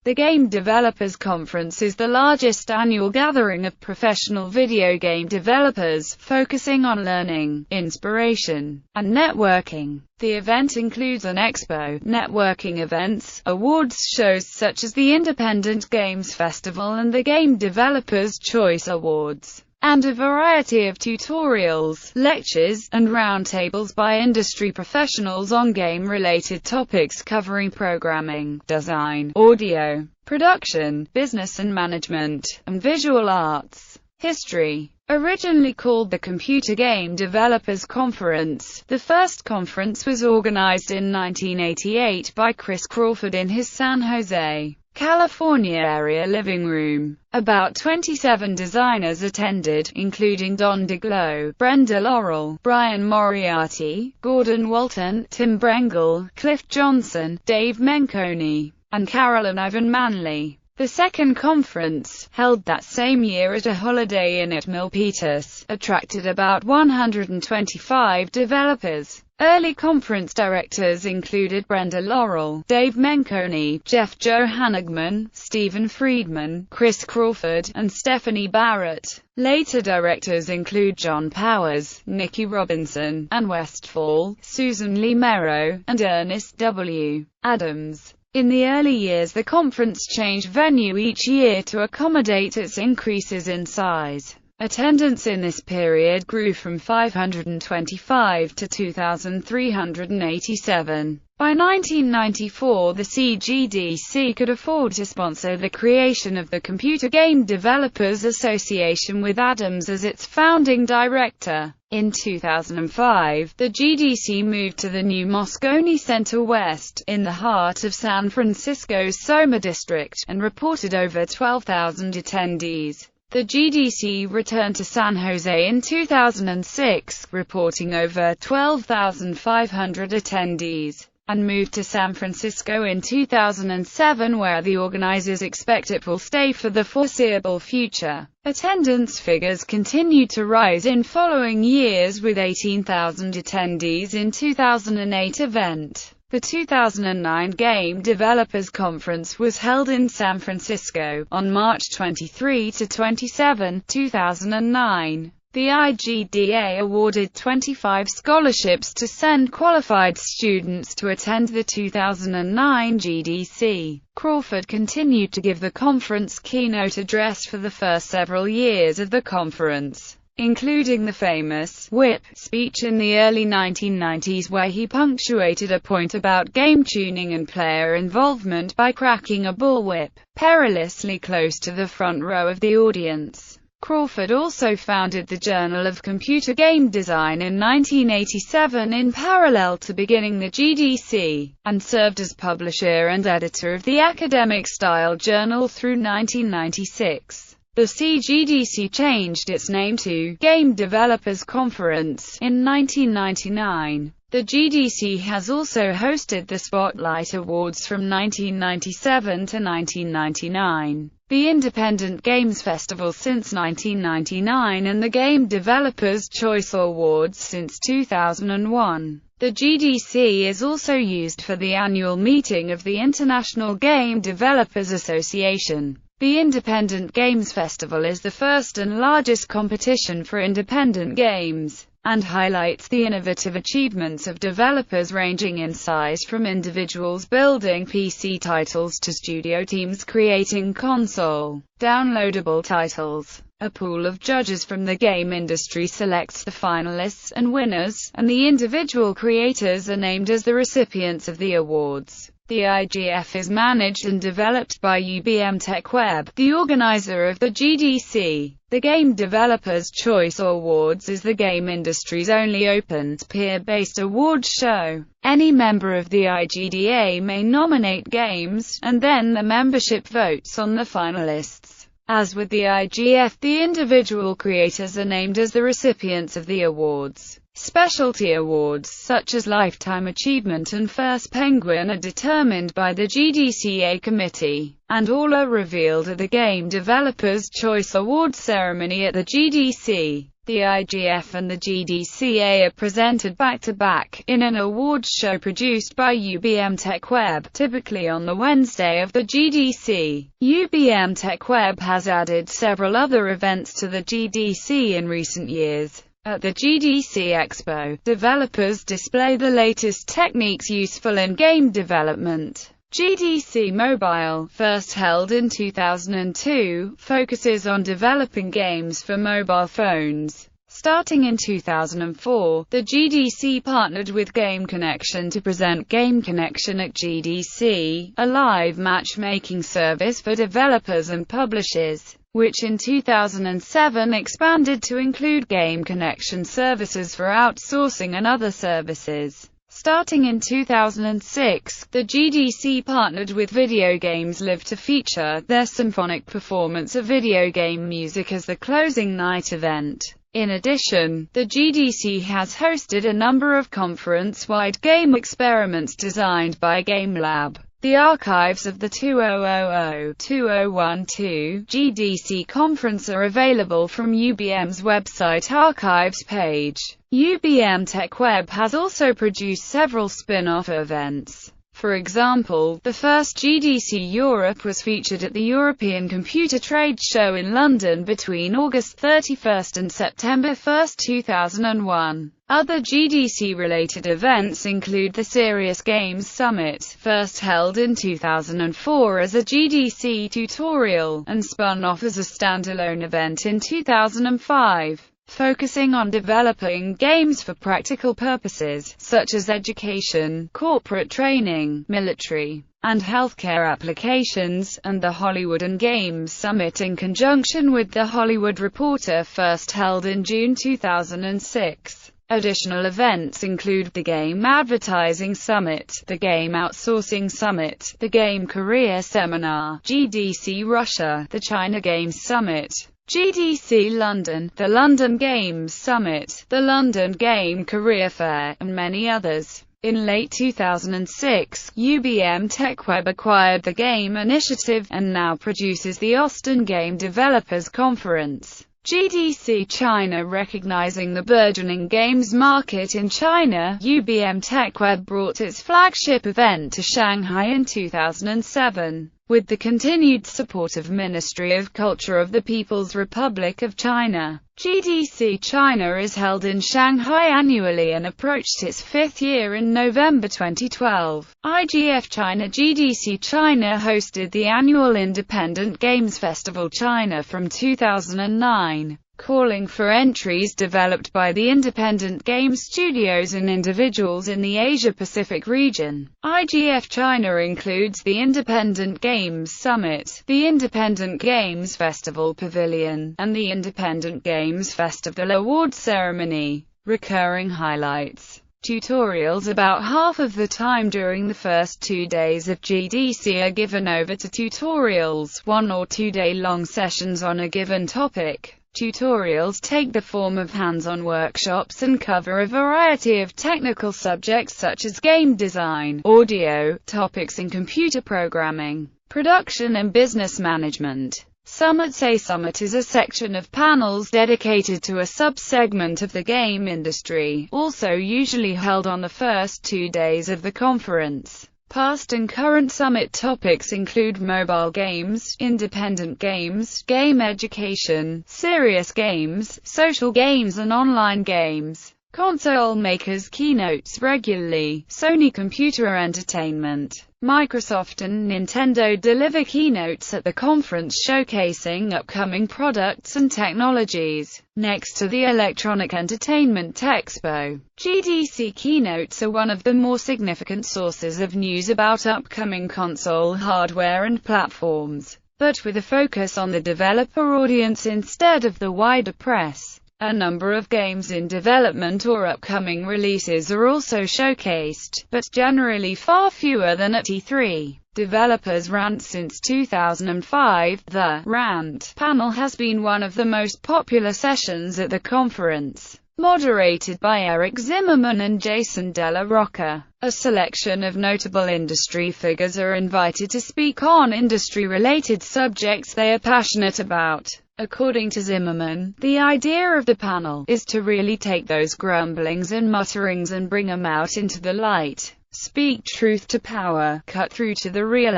The Game Developers Conference is the largest annual gathering of professional video game developers, focusing on learning, inspiration, and networking. The event includes an expo, networking events, awards shows such as the Independent Games Festival and the Game Developers Choice Awards, and a variety of tutorials, lectures, and roundtables by industry professionals on game-related topics covering programming, design, audio, production, business and management, and visual arts. History. Originally called the Computer Game Developers Conference, the first conference was organized in 1988 by Chris Crawford in his San Jose, California area living room. About 27 designers attended, including Don Brenda Laurel, Brian Moriarty, Gordon Walton, Tim Brengel, Cliff Johnson, Dave Menconi, and Carolyn Ivan Manley. The second conference, held that same year at a Holiday Inn at Milpitas, attracted about 125 developers. Early conference directors included Brenda Laurel, Dave Menconi, Jeff Johanigman, Stephen Friedman, Chris Crawford, and Stephanie Barrett. Later directors include John Powers, Nikki Robinson, Ann Westfall, Susan Lee Merrow, and Ernest W. Adams. In the early years, the conference changed venue each year to accommodate its increases in size. Attendance in this period grew from 525 to 2,387. By 1994, the CGDC could afford to sponsor the creation of the Computer Game Developers Association with Adams as its founding director. In 2005, the GDC moved to the new Moscone Center West, in the heart of San Francisco's Soma district, and reported over 12,000 attendees. The GDC returned to San Jose in 2006, reporting over 12,500 attendees, and moved to San Francisco in 2007, where the organizers expect it will stay for the foreseeable future. Attendance figures continued to rise in following years, with 18,000 attendees in 2008 event. The 2009 Game Developers Conference was held in San Francisco, on March 23 to 27, 2009. The IGDA awarded 25 scholarships to send qualified students to attend the 2009 GDC. Crawford continued to give the conference keynote address for the first several years of the conference, including the famous whip speech in the early 1990s, where he punctuated a point about game tuning and player involvement by cracking a bullwhip perilously close to the front row of the audience. Crawford also founded the Journal of Computer Game Design in 1987 in parallel to beginning the GDC, and served as publisher and editor of the academic-style journal through 1996. The CGDC changed its name to Game Developers Conference in 1999. The GDC has also hosted the Spotlight Awards from 1997 to 1999, the Independent Games Festival since 1999, and the Game Developers Choice Awards since 2001. The GDC is also used for the annual meeting of the International Game Developers Association. The Independent Games Festival is the first and largest competition for independent games, and highlights the innovative achievements of developers ranging in size from individuals building PC titles to studio teams creating console downloadable titles. A pool of judges from the game industry selects the finalists and winners, and the individual creators are named as the recipients of the awards. The IGF is managed and developed by UBM TechWeb, the organizer of the GDC. The Game Developers Choice Awards is the game industry's only open, peer-based awards show. Any member of the IGDA may nominate games, and then the membership votes on the finalists. As with the IGF, the individual creators are named as the recipients of the awards. Specialty awards, such as Lifetime Achievement and First Penguin, are determined by the GDCA committee, and all are revealed at the Game Developers Choice Awards ceremony at the GDC. The IGF and the GDCA are presented back-to-back, in an awards show produced by UBM TechWeb, typically on the Wednesday of the GDC. UBM TechWeb has added several other events to the GDC in recent years. At the GDC Expo, developers display the latest techniques useful in game development. GDC Mobile, first held in 2002, focuses on developing games for mobile phones. Starting in 2004, the GDC partnered with Game Connection to present Game Connection at GDC, a live matchmaking service for developers and publishers, which in 2007 expanded to include Game Connection services for outsourcing and other services. Starting in 2006, the GDC partnered with Video Games Live to feature their symphonic performance of video game music as the closing night event. In addition, the GDC has hosted a number of conference-wide game experiments designed by GameLab. The archives of the 2000-2012 GDC conference are available from UBM's website archives page. UBM TechWeb has also produced several spin-off events. For example, the first GDC Europe was featured at the European Computer Trade Show in London between August 31 and September 1, 2001. Other GDC-related events include the Serious Games Summit, first held in 2004 as a GDC tutorial, and spun off as a standalone event in 2005. Focusing on developing games for practical purposes, such as education, corporate training, military, and healthcare applications, and the Hollywood and Games Summit in conjunction with the Hollywood Reporter, first held in June 2006. Additional events include the Game Advertising Summit, the Game Outsourcing Summit, the Game Career Seminar, GDC Russia, the China Games Summit, GDC London, the London Games Summit, the London Game Career Fair, and many others. In late 2006, UBM TechWeb acquired the Game Initiative, and now produces the Austin Game Developers Conference. GDC China. Recognizing the burgeoning games market in China, UBM TechWeb brought its flagship event to Shanghai in 2007. With the continued support of Ministry of Culture of the People's Republic of China. GDC China is held in Shanghai annually and approached its fifth year in November 2012. IGF China. GDC China hosted the annual Independent Games Festival China from 2009. Calling for entries developed by the independent game studios and individuals in the Asia-Pacific region. IGF China includes the Independent Games Summit, the Independent Games Festival Pavilion, and the Independent Games Festival Awards Ceremony. Recurring highlights. Tutorials. About half of the time during the first 2 days of GDC are given over to tutorials, 1 or 2 day-long sessions on a given topic. Tutorials take the form of hands-on workshops and cover a variety of technical subjects such as game design, audio, topics in computer programming, production and business management. Summit. A summit is a section of panels dedicated to a sub-segment of the game industry, also usually held on the first 2 days of the conference. Past and current summit topics include mobile games, independent games, game education, serious games, social games and online games. Console makers keynotes regularly. Sony Computer Entertainment, Microsoft and Nintendo deliver keynotes at the conference showcasing upcoming products and technologies. Next to the Electronic Entertainment Expo, GDC keynotes are one of the more significant sources of news about upcoming console hardware and platforms, but with a focus on the developer audience instead of the wider press. A number of games in development or upcoming releases are also showcased, but generally far fewer than at E3. Developers Rant. Since 2005, the Rant panel has been one of the most popular sessions at the conference. moderated by Eric Zimmerman and Jason Della Rocca. A selection of notable industry figures are invited to speak on industry-related subjects they are passionate about. According to Zimmerman, the idea of the panel is to really take those grumblings and mutterings and bring them out into the light. Speak truth to power, cut through to the real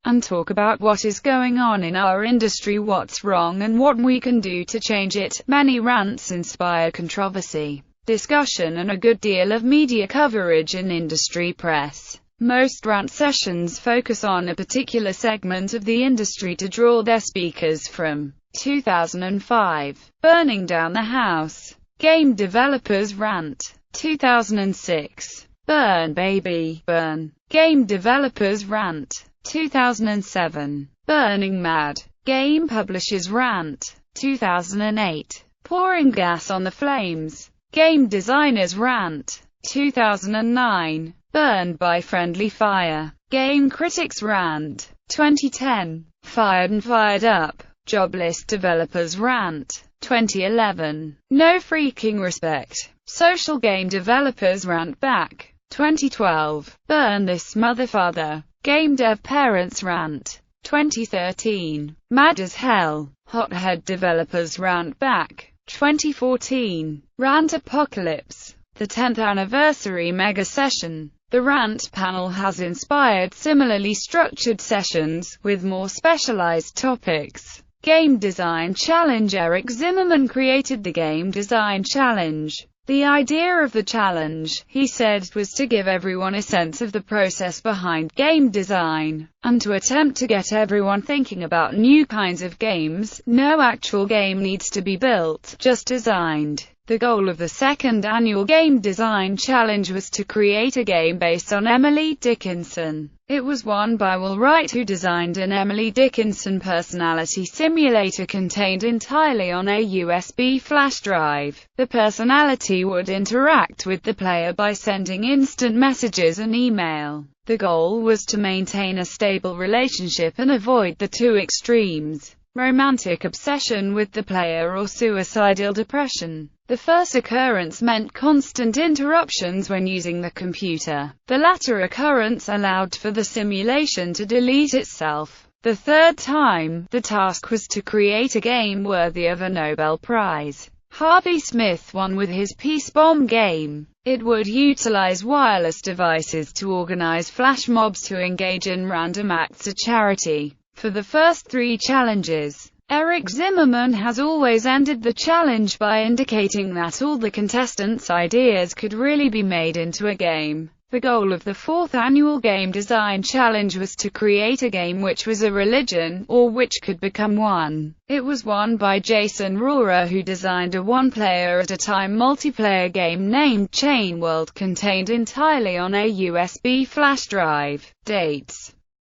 and talk about what is going on in our industry, what's wrong and what we can do to change it. Many rants inspire controversy, discussion and a good deal of media coverage in industry press. Most rant sessions focus on a particular segment of the industry to draw their speakers from. 2005, Burning Down the House. Game Developers Rant. 2006, Burn Baby, Burn. Game Developers Rant. 2007, Burning Mad. Game Publishers Rant. 2008, Pouring Gas on the Flames. Game Designers Rant. 2009, Burned by Friendly Fire. Game Critics Rant. 2010, Fired and Fired Up. Jobless Developers Rant. 2011, No Freaking Respect. Social Game Developers Rant Back. 2012, Burn This Motherfather. Game Dev Parents Rant. 2013, Mad as Hell. Hothead Developers Rant Back. 2014, Rant Apocalypse. The 10th Anniversary Mega Session. The Rant panel has inspired similarly structured sessions, with more specialized topics. Game Design Challenge. Eric Zimmerman created the Game Design Challenge. The idea of the challenge, he said, was to give everyone a sense of the process behind game design, and to attempt to get everyone thinking about new kinds of games. No actual game needs to be built, just designed. The goal of the second annual Game Design Challenge was to create a game based on Emily Dickinson. It was won by Will Wright, who designed an Emily Dickinson personality simulator contained entirely on a USB flash drive. The personality would interact with the player by sending instant messages and email. The goal was to maintain a stable relationship and avoid the two extremes: romantic obsession with the player or suicidal depression. The first occurrence meant constant interruptions when using the computer. The latter occurrence allowed for the simulation to delete itself. The third time, the task was to create a game worthy of a Nobel Prize. Harvey Smith won with his Peace Bomb game. It would utilize wireless devices to organize flash mobs to engage in random acts of charity. For the first three challenges, Eric Zimmerman has always ended the challenge by indicating that all the contestants' ideas could really be made into a game. The goal of the fourth annual Game Design Challenge was to create a game which was a religion, or which could become one. It was won by Jason Rohrer, who designed a one-player-at-a-time multiplayer game named Chain World, contained entirely on a USB flash drive. Dates: